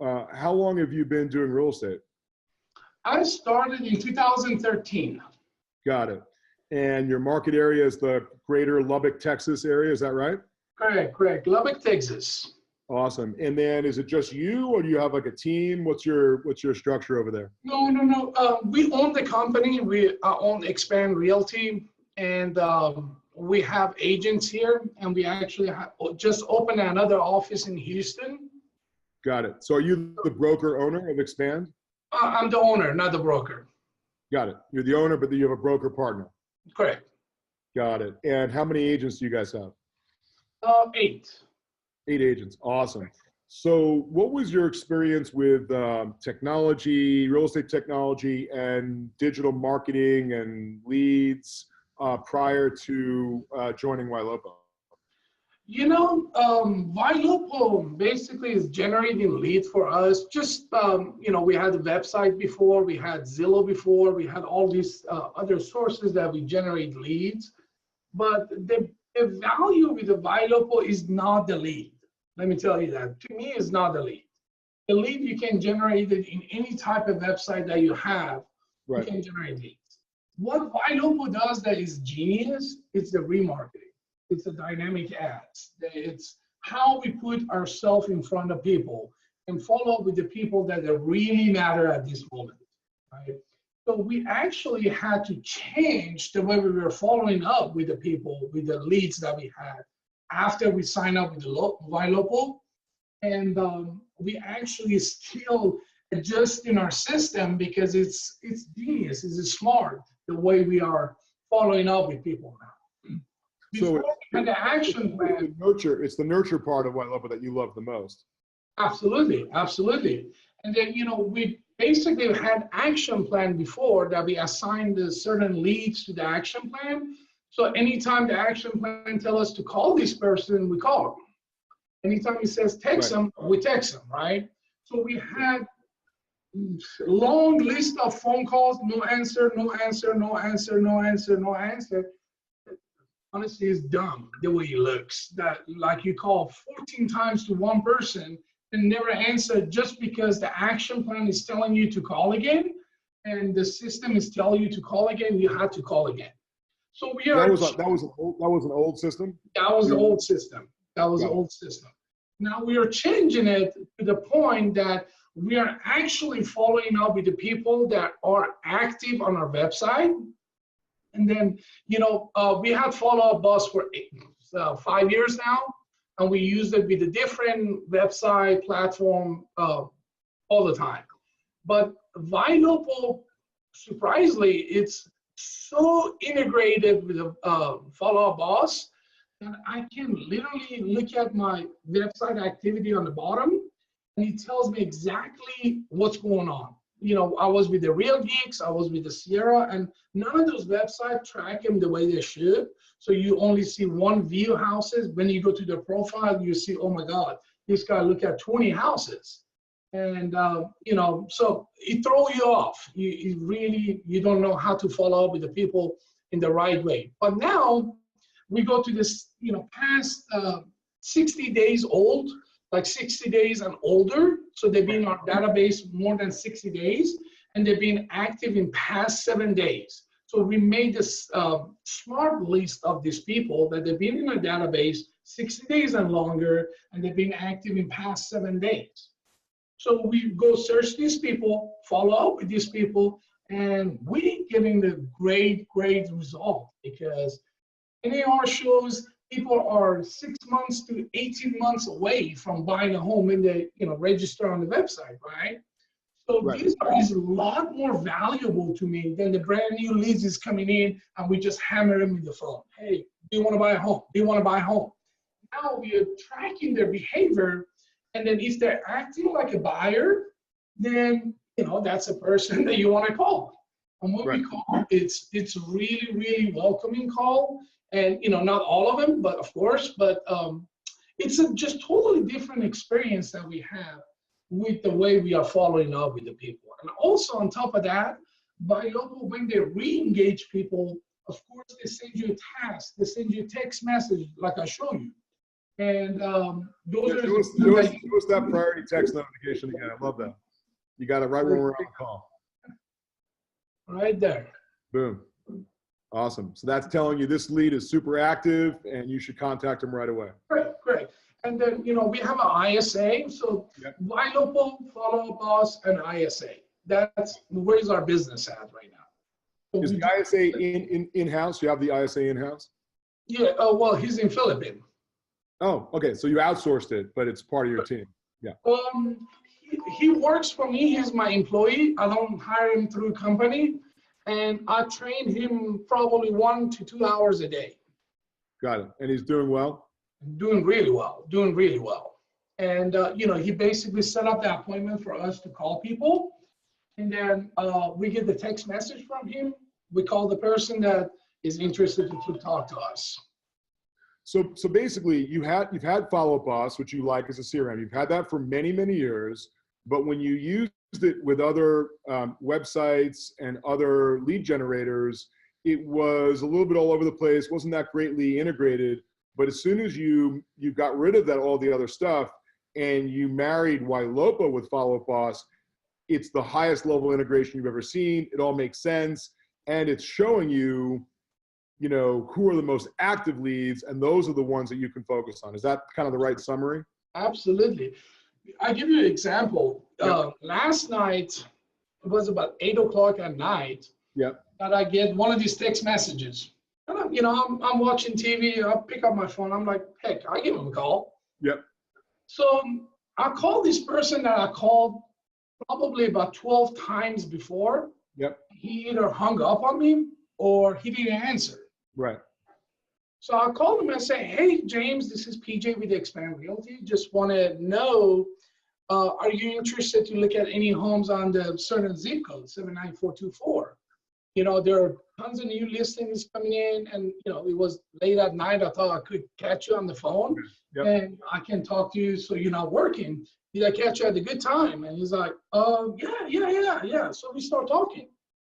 How long have you been doing real estate? I started in 2013. Got it. And your market area is the greater Lubbock, Texas area, is that right? Correct, correct. Lubbock, Texas. Awesome. And then is it just you or do you have like a team? What's your structure over there? No, no, no. We own the company. We own Expand Realty, and we have agents here, and we actually just opened another office in Houston. Got it. So are you the broker owner of Expand? I'm the owner, not the broker. Got it. You're the owner, but you have a broker partner. Correct. Got it. And how many agents do you guys have? 8. 8 agents. Awesome. So what was your experience with technology, real estate technology, and digital marketing and leads prior to joining Ylopo? You know, Ylopo basically is generating leads for us. Just, you know, we had a website before, we had Zillow before, we had all these other sources that we generate leads. But the value with the Ylopo is not the lead. Let me tell you that. To me, it's not the lead. The lead, you can generate it in any type of website that you have. Right. You can generate leads. What Ylopo does that is genius, it's the remarketing. It's the dynamic ads. It's how we put ourselves in front of people and follow up with the people that really matter at this moment, right? So we actually had to change the way we were following up with the people, with the leads that we had after we signed up with the Ylopo. And we actually still adjusting our system because it's genius, it's smart, the way we are following up with people now. Before we had the action plan. It's the nurture part of Ylopo that you love the most. Absolutely, absolutely. And then, you know, we basically had action plan before that we assigned certain leads to the action plan. So anytime the action plan tell us to call this person, we call them. Anytime he says text them, we text them, right? So we had long list of phone calls, no answer, no answer, no answer, no answer, no answer. Honestly, it's dumb the way it looks. That like you call 14 times to one person and never answer just because the action plan is telling you to call again, and the system is telling you to call again. You had to call again. So we are. That was an old system. That was the old system. That was the old system. Now we are changing it to the point that we are actually following up with the people that are active on our website. And then, you know, we had follow-up boss for 5 years now, and we use it with a different website platform all the time. But Ylopo, surprisingly, it's so integrated with a follow-up boss that I can literally look at my website activity on the bottom, and it tells me exactly what's going on. You know, I was with the Real Geeks, I was with the Sierra, and none of those websites track them the way they should. So you only see one view houses. When you go to their profile, you see, oh my God, this guy look at 20 houses. And, you know, so it throws you off. You don't know how to follow up with the people in the right way. But now we go to this, you know, past 60 days old, like 60 days and older. So they've been in our database more than 60 days, and they've been active in past 7 days. So we made this smart list of these people that they've been in our database 60 days and longer, and they've been active in past 7 days. So we go search these people, follow up with these people, and we're getting the great result, because NAR shows people are 6 months to 18 months away from buying a home when they, you know, register on the website, right? So this is a lot more valuable to me than the brand new leads is coming in and we just hammer them with the phone. Hey, do you want to buy a home? Do you want to buy a home? Now we are tracking their behavior, and then if they're acting like a buyer, then, you know, that's a person that you want to call. And when we call, it's really welcoming call. And, you know, not all of them, but of course, but it's a just totally different experience that we have with the way we are following up with the people. And also on top of that, Ylopo, when they re-engage people, of course, they send you a task, they send you a text message like I showed you. And those Yeah, are show us that priority text notification again. I love that. You got it right when we're on the call. right there. Boom. Awesome. So that's telling you this lead is super active and you should contact him right away. Great, great. And then, we have an ISA. So Yep. Ylopo, Follow Up Boss, and ISA. That's where's our business at right now. So Is the ISA in-house? You have the ISA in-house? Yeah, well, he's in Philippines. Oh, okay. So you outsourced it, but it's part of your team. Yeah. He works for me. He's my employee. I don't hire him through a company. And I train him probably 1 to 2 hours a day. Got it. And he's doing well? Doing really well, doing really well. And, he basically set up the appointment for us to call people. And then we get the text message from him. We call the person that is interested to talk to us. So basically, you've had Follow Up Boss, which you like as a CRM. You've had that for many, many years. But when you used it with other websites and other lead generators, it was a little bit all over the place. Wasn't that greatly integrated. But as soon as you got rid of that, all the other stuff, and you married Ylopo with Follow Up Boss, it's the highest level integration you've ever seen. It all makes sense, and it's showing you, who are the most active leads, and those are the ones that you can focus on. Is that kind of the right summary? Absolutely. I give you an example. Yep. Last night, it was about 8 o'clock at night. Yep. That I get one of these text messages. And I'm watching TV. I pick up my phone. I'm like, heck, I give him a call. Yep. So I called this person that I called probably about 12 times before. Yep. He either hung up on me or he didn't answer. Right. So I called him and said, hey, James, this is PJ with Expand Realty. Just want to know, are you interested to look at any homes on the certain zip code, 79424? There are tons of new listings coming in, and, it was late at night. I thought I could catch you on the phone. Yep. And I can talk to you so you're not working. Did I catch you at a good time? And he's like, yeah. So we start talking.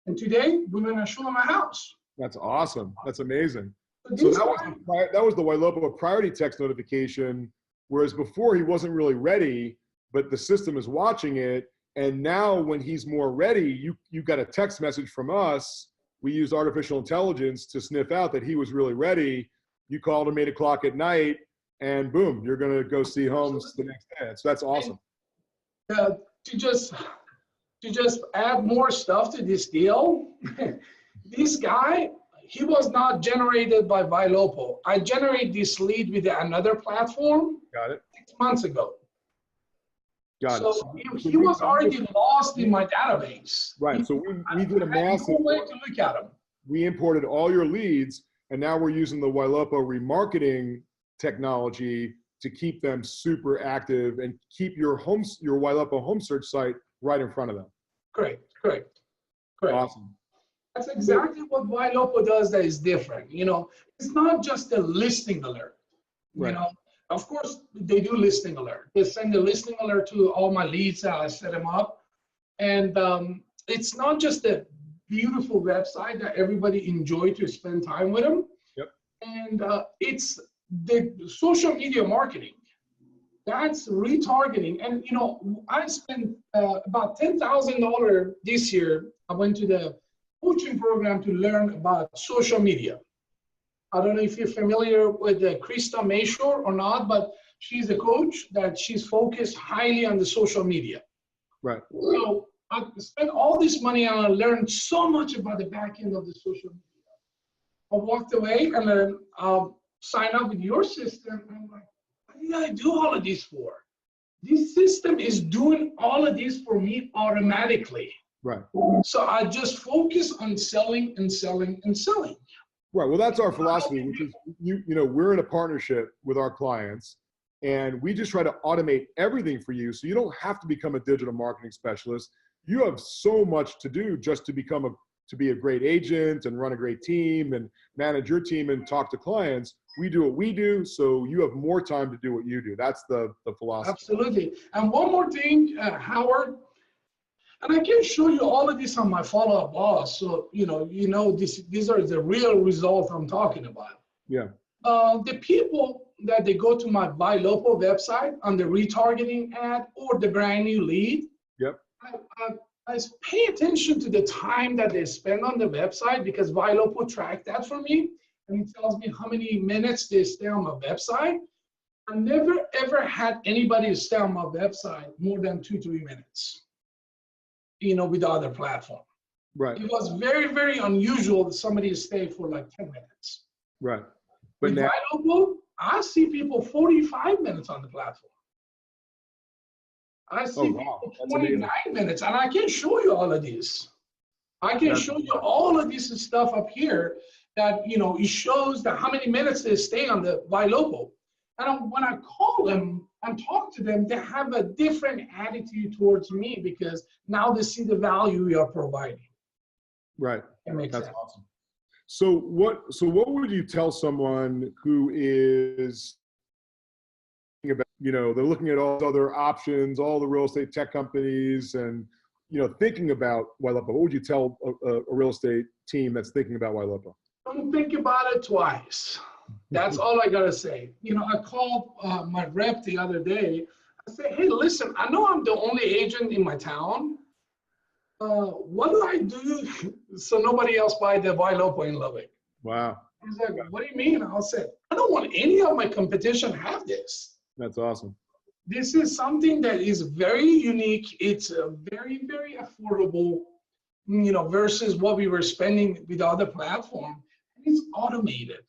And today, we're going to show him a house. That's awesome. That's amazing. So that was the Ylopo priority text notification, whereas before he wasn't really ready, but the system is watching it. And now when he's more ready, you got a text message from us. We used artificial intelligence to sniff out that he was really ready. You called him 8 o'clock at night, and boom, you're going to go see homes the next day. So that's awesome. To just add more stuff to this deal, this guy, he was not generated by Ylopo. I generated this lead with another platform. Got it. 6 months ago. Got it. So he was already lost in my database. Right. So we did a massive way to look at him. We imported all your leads, and now we're using the Ylopo remarketing technology to keep them super active and keep your Ylopo home search site right in front of them. Great. Awesome. That's exactly what Ylopo does that is different. It's not just a listing alert. Right. Of course, they do listing alert. They send a listing alert to all my leads that I set them up. And it's not just a beautiful website that everybody enjoy to spend time with them. Yep. And it's the social media marketing. That's retargeting. And, I spent about $10,000 this year. I went to the coaching program to learn about social media. I don't know if you're familiar with Krista Mayshore or not, but she's a coach that she's focused highly on the social media. Right. So I spent all this money and I learned so much about the back end of the social media. I walked away and then signed up with your system. And I'm like, what did I do all of this for? This system is doing all of this for me automatically. Right. So I just focus on selling and selling and selling. Right. Well, that's our philosophy, which is, we're in a partnership with our clients, and we just try to automate everything for you. So you don't have to become a digital marketing specialist. You have so much to do just to be a great agent and run a great team and manage your team and talk to clients. We do what we do, so you have more time to do what you do. That's the philosophy. Absolutely. And one more thing, Howard, and I can show you all of this on my Follow Up Boss. So, these are the real results I'm talking about. Yeah. The people that they go to my Ylopo website on the retargeting ad or the brand new lead, Yep. I pay attention to the time that they spend on the website because Ylopo track that for me, and it tells me how many minutes they stay on my website. I never ever had anybody stay on my website more than 2-3 minutes, with the other platform. Right. It was very, very unusual that somebody stay for like 10 minutes. Right. But With now, Ylopo, I see people 45 minutes on the platform. I see wow, people that's 29 minutes, and I can show you all of this. I can show you all of this stuff up here that, it shows that how many minutes they stay on the Ylopo. And when I call them and talk to them, they have a different attitude towards me because now they see the value we are providing. Right. That makes That's sense. awesome. So what would you tell someone who is about, they're looking at all the other options, all the real estate tech companies, and, thinking about Ylopo? What would you tell a real estate team that's thinking about Ylopo? Don't think about it twice. That's all I gotta say. I called my rep the other day. I said, hey, listen, I know I'm the only agent in my town. What do I do so nobody else buy the Ylopo in Lubbock? Wow. He's like, what do you mean? I said, I don't want any of my competition have this. That's awesome. This is something that is very unique. It's very, very affordable, versus what we were spending with the other platform. It's automated.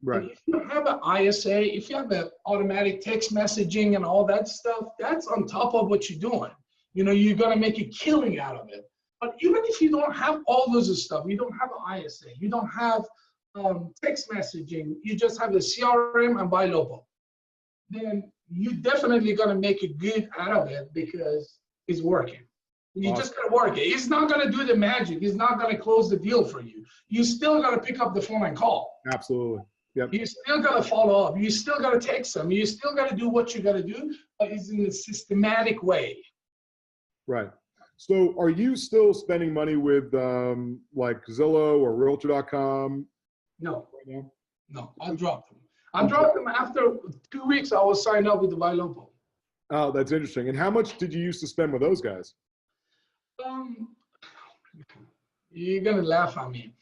Right. And if you have an ISA, if you have an automatic text messaging and all that stuff, that's on top of what you're doing. You're going to make a killing out of it. But even if you don't have all those stuff, you don't have an ISA, you don't have text messaging, you just have the CRM and Ylopo, then you definitely going to make a good out of it because it's working. You just got to work it. It's not going to do the magic. It's not going to close the deal for you. You still got to pick up the phone and call. Absolutely. Yep. You still got to follow up. You still got to text them. You still got to do what you got to do, but it's in a systematic way. Right. So are you still spending money with like Zillow or Realtor.com? No. Right now? No, I dropped them. I dropped them after 2 weeks. I was signed up with the Ylopo. Oh, that's interesting. And how much did you used to spend with those guys? You're gonna laugh at me.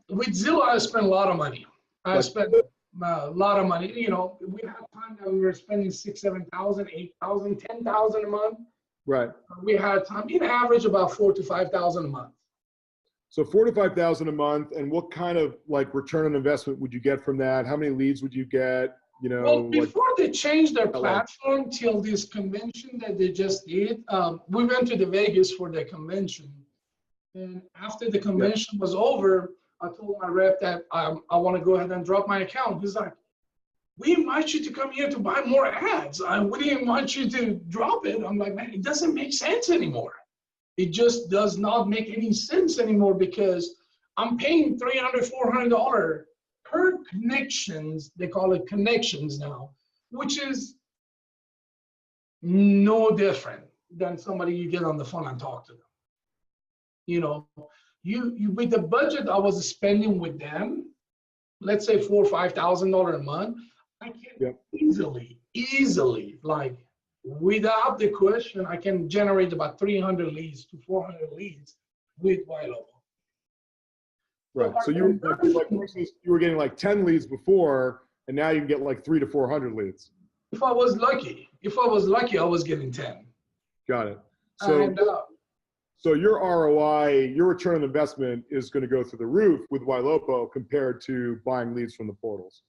With Zillow, I spent a lot of money. I spent a lot of money. We had time that we were spending 6,000, 7,000, 8,000, 10,000 a month. Right. We had time, in average, about 4,000 to 5,000 a month. So 4,000 to 5,000 a month, and what kind of like return on investment would you get from that? How many leads would you get? Well, before they changed their platform till this convention that they just did, we went to the Vegas for the convention. And after the convention was over, I told my rep that I want to go ahead and drop my account. He's like, we invite you to come here to buy more ads. We didn't want you to drop it. I'm like, man, it doesn't make sense anymore. It just does not make any sense anymore because I'm paying $300, $400 per connections. They call it connections now, which is no different than somebody you get on the phone and talk to them. You with the budget I was spending with them, let's say $4,000 or $5,000 a month, I can easily, like without the question, I can generate about 300 leads to 400 leads with Ylopo. Right. So you were getting like 10 leads before, and now you can get like 300 to 400 leads. If I was lucky, I was getting 10. Got it. So, so your ROI, your return on investment is going to go through the roof with Ylopo compared to buying leads from the portals.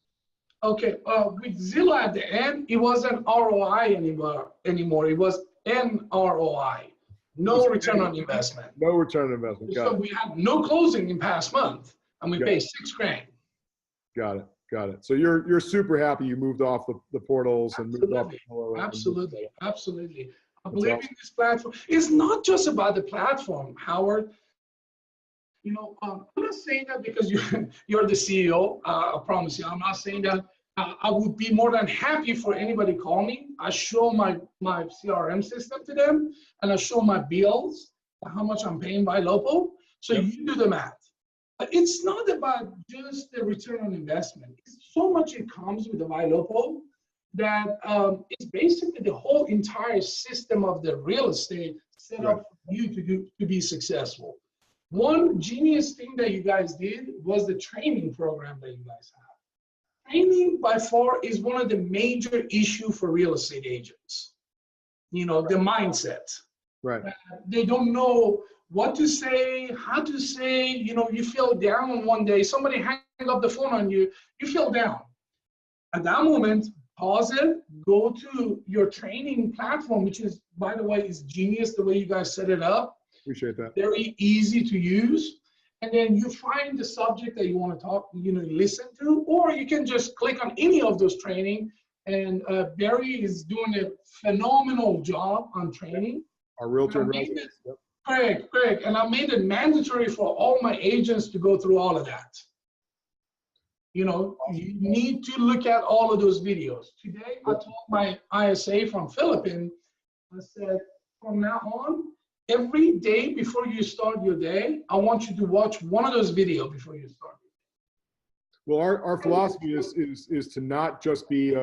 Okay. With Zillow at the end, it wasn't ROI anymore. It was NROI. No return on investment. No return on investment. So we had no closing in past month, and we paid $6,000. Got it. Got it. So you're super happy you moved off the portals and moved off. Absolutely. I believe in this platform. It's not just about the platform, Howard. I'm not saying that because you're the CEO. I promise you. I'm not saying that. I would be more than happy for anybody call me. I show my CRM system to them, and I show my bills, how much I'm paying by Ylopo. So you do the math. It's not about just the return on investment. It's so much it comes with the Ylopo that it's basically the whole entire system of the real estate set up for you to be successful. One genius thing that you guys did was the training program that you guys have. Training by far is one of the major issue for real estate agents. You know, the mindset. Right. They don't know what to say, how to say. You know, you feel down one day, somebody hang up the phone on you, you feel down. At that moment, pause it, go to your training platform, which is, by the way, is genius the way you guys set it up. Appreciate that. Very easy to use. And then you find the subject that you want to talk, you know, listen to, or you can just click on any of those training. And Barry is doing a phenomenal job on training. Our realtor and residents. Yep. Correct. And I made it mandatory for all my agents to go through all of that. You know, you need to look at all of those videos. Today, I told my ISA from Philippines, I said, from now on, every day before you start your day, I want you to watch one of those videos before you start. Well, our philosophy is to not just be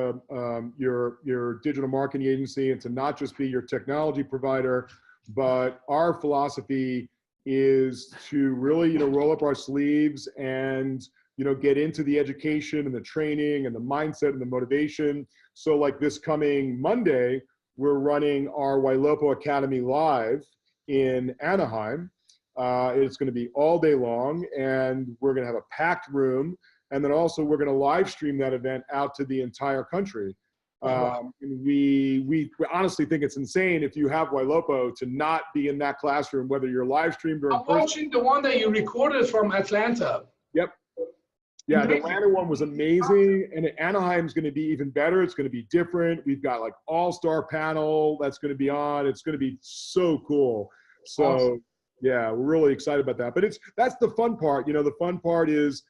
your digital marketing agency and to not just be your technology provider, but our philosophy is to really, you know, roll up our sleeves and, you know, get into the education and the training and the mindset and the motivation. So like this coming Monday, we're running our Ylopo Academy live in Anaheim. It's going to be all day long, and we're going to have a packed room. And then also we're going to live stream that event out to the entire country. We honestly think it's insane if you have Ylopo to not be in that classroom, whether you're live streamed or in person. I'm watching the one that you recorded from Atlanta. Yep. Yeah, the Atlanta one was amazing, and Anaheim's going to be even better. It's going to be different. We've got like all-star panel that's going to be on. It's going to be so cool. So awesome. Yeah, we're really excited about that. But that's the fun part. You know, the fun part is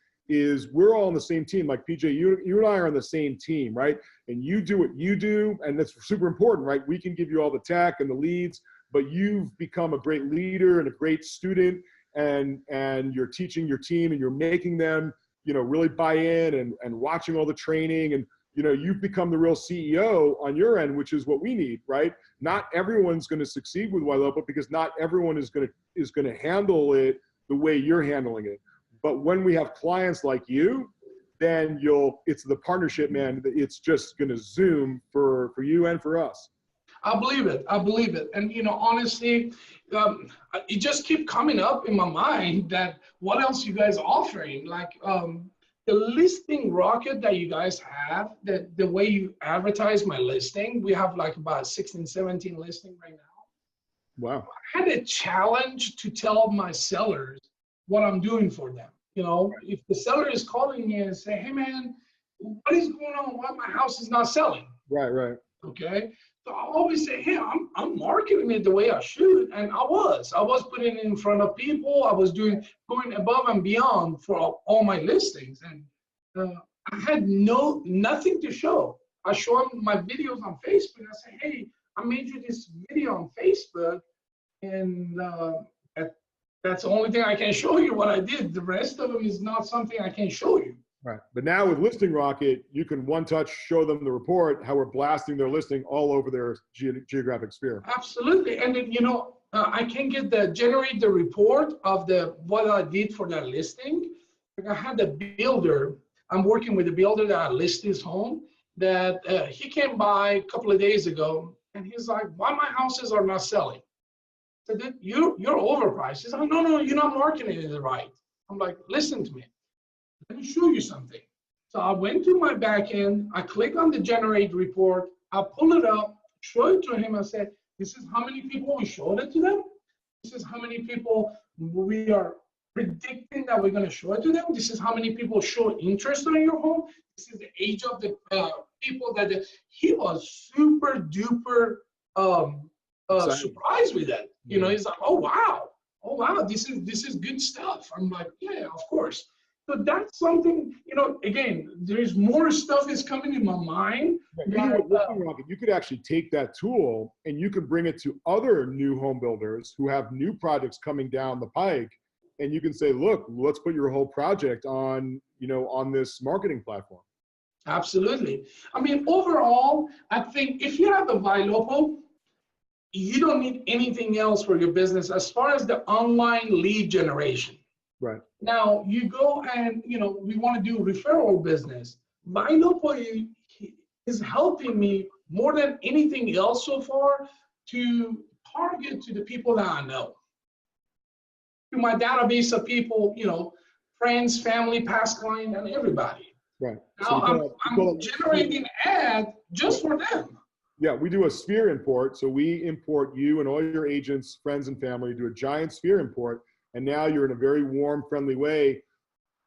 we're all on the same team. Like PJ, you and I are on the same team, right? And you do what you do, and that's super important, right? We can give you all the tech and the leads, but you've become a great leader and a great student, and you're teaching your team and you're making them, you know, really buy in and watching all the training, and, you know, you've become the real CEO on your end, which is what we need, right? Not everyone's going to succeed with Ylopo because not everyone is going to handle it the way you're handling it. But when we have clients like you, then it's the partnership, man. It's just going to zoom for you and for us. I believe it. And, you know, honestly, it just keep coming up in my mind that what else you guys are offering? Like the listing rocket that you guys have, the way you advertise my listing, we have like about 16, 17 listing right now. Wow. I had a challenge to tell my sellers what I'm doing for them. You know, if the seller is calling me and say, hey man, what is going on? Why my house is not selling? Right. Okay. So I always say, hey, I'm marketing it the way I should. And I was putting it in front of people. I was going above and beyond for all my listings. And I had nothing to show. I show them my videos on Facebook. I say, hey, I made you this video on Facebook. And that's the only thing I can show you what I did. The rest of them is not something I can show you. Right. But now with Listing Rocket, you can one touch show them the report, how we're blasting their listing all over their geographic sphere. Absolutely. And then, you know, I can generate the report of what I did for that listing. Like I had a builder, I'm working with a builder that listed his home, that he came by a couple of days ago, and he's like, why my houses are not selling? I said, you're overpriced. He's like, no, you're not marketing it right. I'm like, listen to me. Let me show you something. So I went to my back end, I click on the generate report, I pull it up, show it to him, I said, this is how many people we showed it to them. This is how many people we are predicting that we're going to show it to them. This is how many people show interest in your home. This is the age of the people that he was super duper surprised with that. You know, he's like, oh wow, this is good stuff. I'm like, yeah, of course. So that's something, you know, again, there's more stuff is coming in my mind. You could actually take that tool and you could bring it to other new home builders who have new projects coming down the pike and you can say, look, let's put your whole project on, on this marketing platform. Absolutely. I mean, overall, I think if you have a Ylopo, you don't need anything else for your business as far as the online lead generation. Right. Now you go and, we want to do referral business. Ylopo is helping me more than anything else so far to target to the people that I know. To my database of people, friends, family, past client, and everybody. Right. Now So I'm generating ad just for them. Yeah, we do a sphere import. So we import you and all your agents, friends, and family, do a giant sphere import. And now you're in a very warm, friendly way,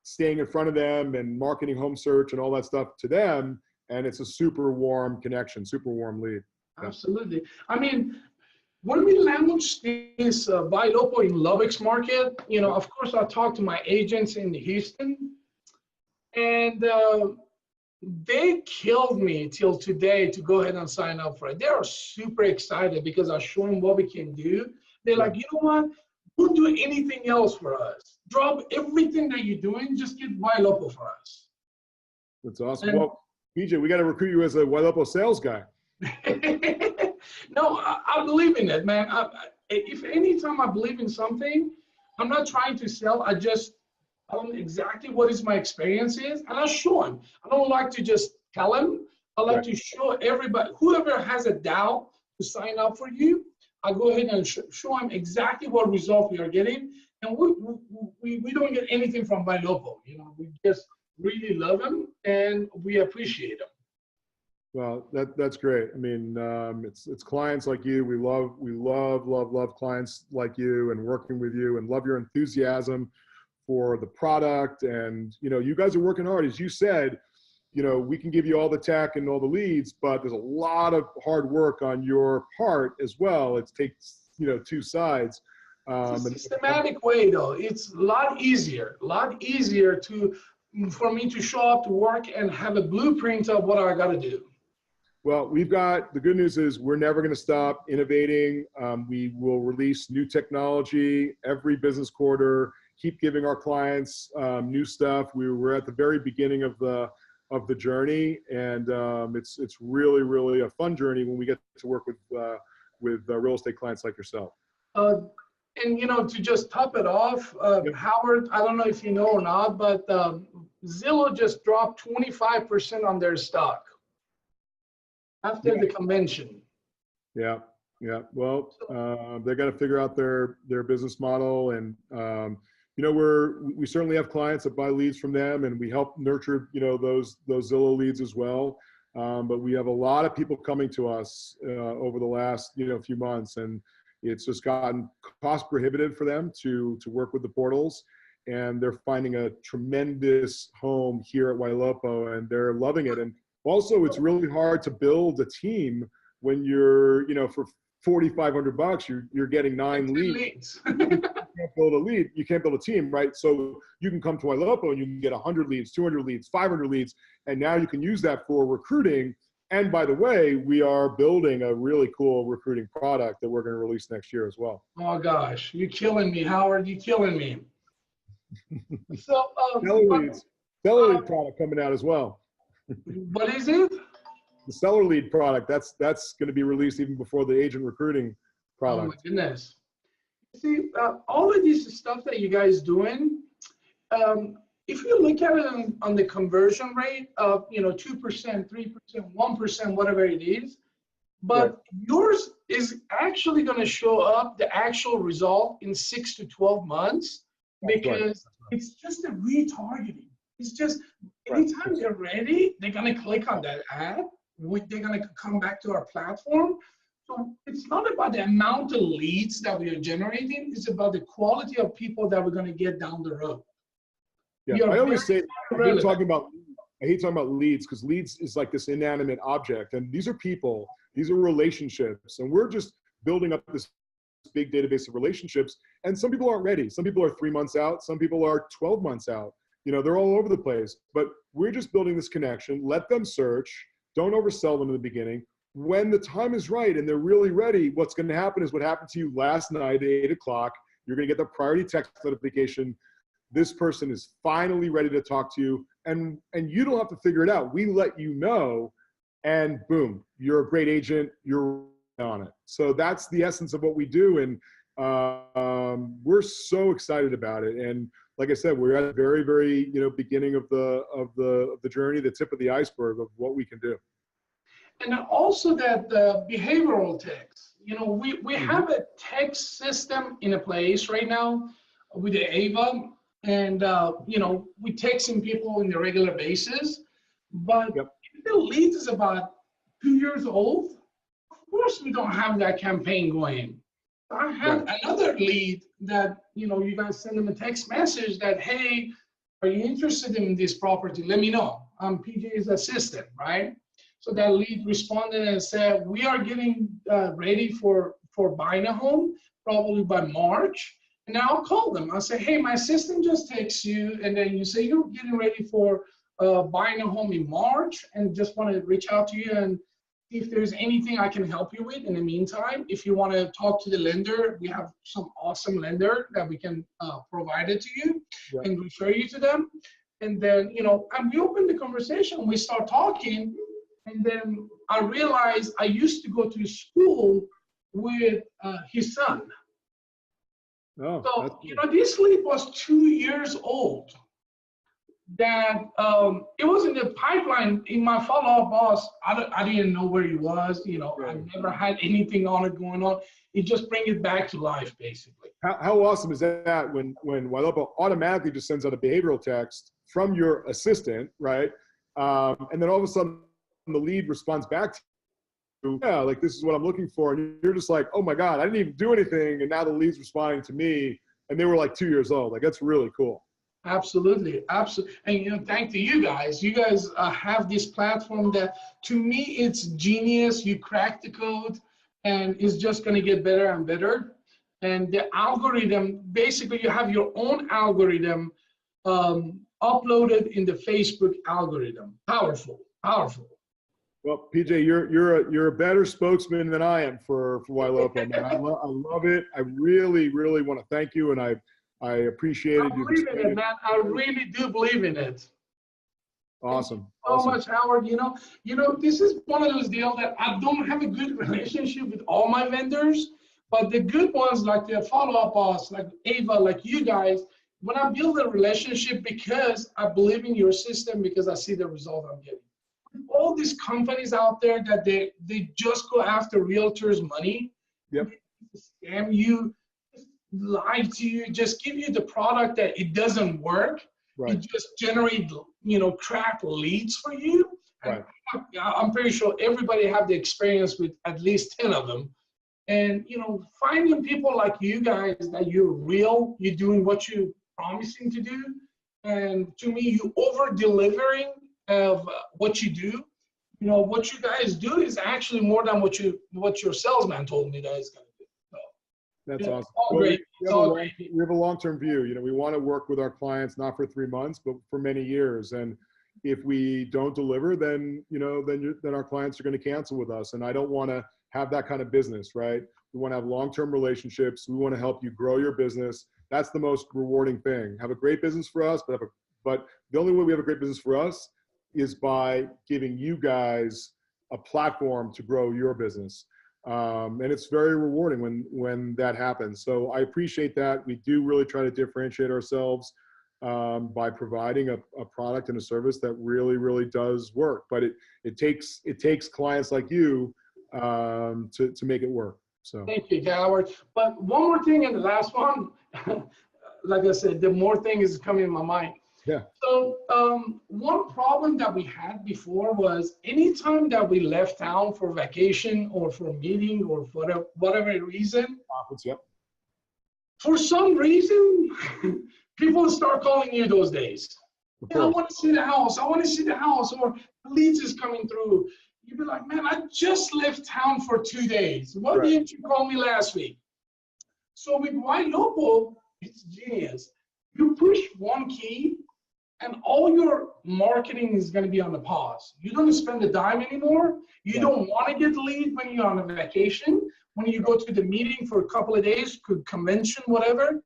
staying in front of them and marketing home search and all that stuff to them. And it's a super warm connection, super warm lead. Absolutely. I mean, when we launched this Ylopo in Lubbock's market, of course, I talked to my agents in Houston, and they killed me till today to go ahead and sign up for it. They are super excited because I show them what we can do. They're like, you know what? Don't do anything else for us. Drop everything that you're doing. Just get Ylopo for us. That's awesome. Well, BJ, we got to recruit you as a Ylopo sales guy. No, I believe in it, man. If anytime I believe in something, I'm not trying to sell. I just tell them exactly what is my experience is, and I show them. I don't like to just tell them. I like to show everybody, whoever has a doubt to sign up for you, I go ahead and show them exactly what result we are getting. And we don't get anything from Ylopo. We just really love them and we appreciate them. Well, that's great. I mean, it's clients like you. We love clients like you and working with you, and love your enthusiasm for the product. And, you guys are working hard. As you said, we can give you all the tech and all the leads, but there's a lot of hard work on your part as well. It takes, two sides. It's a systematic way, though. It's a lot easier for me to show up to work and have a blueprint of what I got to do. Well, the good news is we're never going to stop innovating. We will release new technology every business quarter, keep giving our clients new stuff. We're at the very beginning of the journey, and it's really, really a fun journey when we get to work with real estate clients like yourself. And to just top it off, Howard, I don't know if you know or not, but Zillow just dropped 25% on their stock after the convention. Yeah. Well, they got to figure out their business model, and we certainly have clients that buy leads from them, and we help nurture those Zillow leads as well. But we have a lot of people coming to us over the last few months, and it's just gotten cost prohibitive for them to work with the portals, and they're finding a tremendous home here at Ylopo, and they're loving it. And also, it's really hard to build a team when you're, for $4,500, you're getting 9 leads. You can't build a lead. You can't build a team, right? So you can come to Ylopo and you can get 100 leads, 200 leads, 500 leads, and now you can use that for recruiting. And by the way, we are building a really cool recruiting product that we're going to release next year as well. Oh gosh, you're killing me, Howard. You're killing me. So, seller lead product coming out as well. What is it? The seller lead product. That's going to be released even before the agent recruiting product. Oh my goodness. See, all of this stuff that you guys doing, if you look at it on the conversion rate of 2%, 3%, 1%, whatever it is, but yours is actually going to show up the actual result in 6 to 12 months because it's just a retargeting. It's just anytime they're ready, they're going to click on that ad. They're going to come back to our platform. So it's not about the amount of leads that we are generating. It's about the quality of people that we're going to get down the road. Yeah, I always say, I hate talking about leads because leads is like this inanimate object. And these are people, these are relationships. And we're just building up this big database of relationships. And some people aren't ready. Some people are 3 months out. Some people are 12 months out. They're all over the place. But we're just building this connection. Let them search. Don't oversell them in the beginning. When the time is right and they're really ready, what's going to happen is what happened to you last night at 8 o'clock. You're going to get the priority text notification. This person is finally ready to talk to you, and you don't have to figure it out. We let you know, and boom, you're a great agent. You're on it. So that's the essence of what we do, and we're so excited about it. And like I said, we're at the very, very beginning of the journey, the tip of the iceberg of what we can do. And also that the behavioral text. We have a text system in a place right now with the Ava. And, we texting people in a regular basis, but if the lead is about 2 years old, of course we don't have that campaign going. I have another lead that, you guys send them a text message that, hey, are you interested in this property? Let me know. I'm PJ's assistant, right? So that lead responded and said, we are getting ready for buying a home, probably by March. And then I'll call them. I'll say, hey, my assistant just texts you, and then you say you're getting ready for buying a home in March, and just want to reach out to you and see if there's anything I can help you with in the meantime. If you want to talk to the lender, we have some awesome lender that we can provide it to you and refer you to them. And then, and we open the conversation, we start talking, and then I realized I used to go to school with his son. Oh, so, this lead was 2 years old. That it was in the pipeline in my follow-up boss. I didn't know where he was. I never had anything on it going on. It just bring it back to life, basically. How awesome is that when Ylopo automatically just sends out a behavioral text from your assistant, right? And then all of a sudden the lead responds back to you, yeah, like this is what I'm looking for. And you're just like, oh my God, I didn't even do anything. And now the lead's responding to me, and they were like 2 years old. Like, that's really cool. Absolutely. And thank to you guys. You guys have this platform that, to me, it's genius. You crack the code, and it's just going to get better and better. And the algorithm, basically, you have your own algorithm uploaded in the Facebook algorithm. Powerful. Well, PJ, you're a better spokesman than I am for Ylopo, man. I love it. I really, really want to thank you, and I appreciate it. I believe in it, man. I really do believe in it. Awesome. So much, Howard. This is one of those deals that I don't have a good relationship with all my vendors, but the good ones, like the follow-up boss, like Ava, like you guys, when I build a relationship because I believe in your system, because I see the result I'm getting. All these companies out there that they just go after realtors' money, scam you, lie to you, just give you the product that it doesn't work. Right. It just generate crap leads for you. Right. I'm pretty sure everybody have the experience with at least 10 of them. And finding people like you guys that you're real, you're doing what you're promising to do, and to me, you over delivering of what you do. What you guys do is actually more than what your salesman told me that is going to do. So, that's awesome. All great. We have a long-term view. We want to work with our clients not for 3 months, but for many years. And if we don't deliver, then then our clients are going to cancel with us. And I don't want to have that kind of business, right? We want to have long-term relationships. We want to help you grow your business. That's the most rewarding thing. Have a great business for us, but the only way we have a great business for us is by giving you guys a platform to grow your business. And it's very rewarding when that happens. So I appreciate that. We do really try to differentiate ourselves by providing a product and a service that really, really does work. But it takes clients like you to make it work. So thank you, Howard. But one more thing, and the last one, like I said, the more thing is coming in my mind. Yeah. So one problem that we had before was anytime that we left town for vacation or for a meeting or for whatever reason, for some reason, people start calling you those days. I want to see the house. I want to see the house, or leads is coming through. You'd be like, man, I just left town for 2 days. Why didn't you call me last week? So with Ylopo, it's genius. You push one key, and all your marketing is going to be on the pause. You don't spend a dime anymore. You don't want to get lead when you're on a vacation. when you go to the meeting for a couple of days, convention, whatever.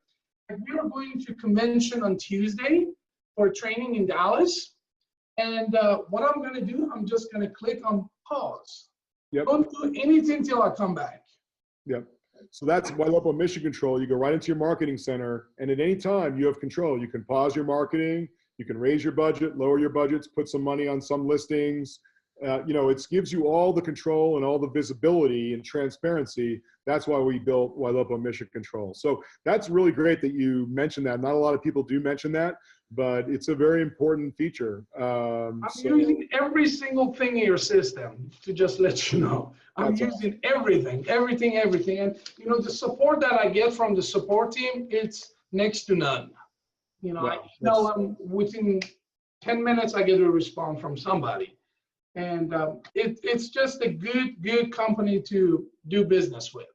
Like we are going to convention on Tuesday for training in Dallas. And what I'm going to do, I'm just going to click on pause. Yep. Don't do anything till I come back. Yep. So that's Ylopo Mission Control. You go right into your marketing center, and at any time you have control. You can pause your marketing, you can raise your budget, lower your budgets, put some money on some listings. It gives you all the control and all the visibility and transparency. That's why we built Ylopo Mission Control. So that's really great that you mentioned that. Not a lot of people do mention that, but it's a very important feature. I'm using every single thing in your system, to just let you know. I'm using everything. And the support that I get from the support team, it's next to none. Within 10 minutes, I get a response from somebody. And it's just a good company to do business with.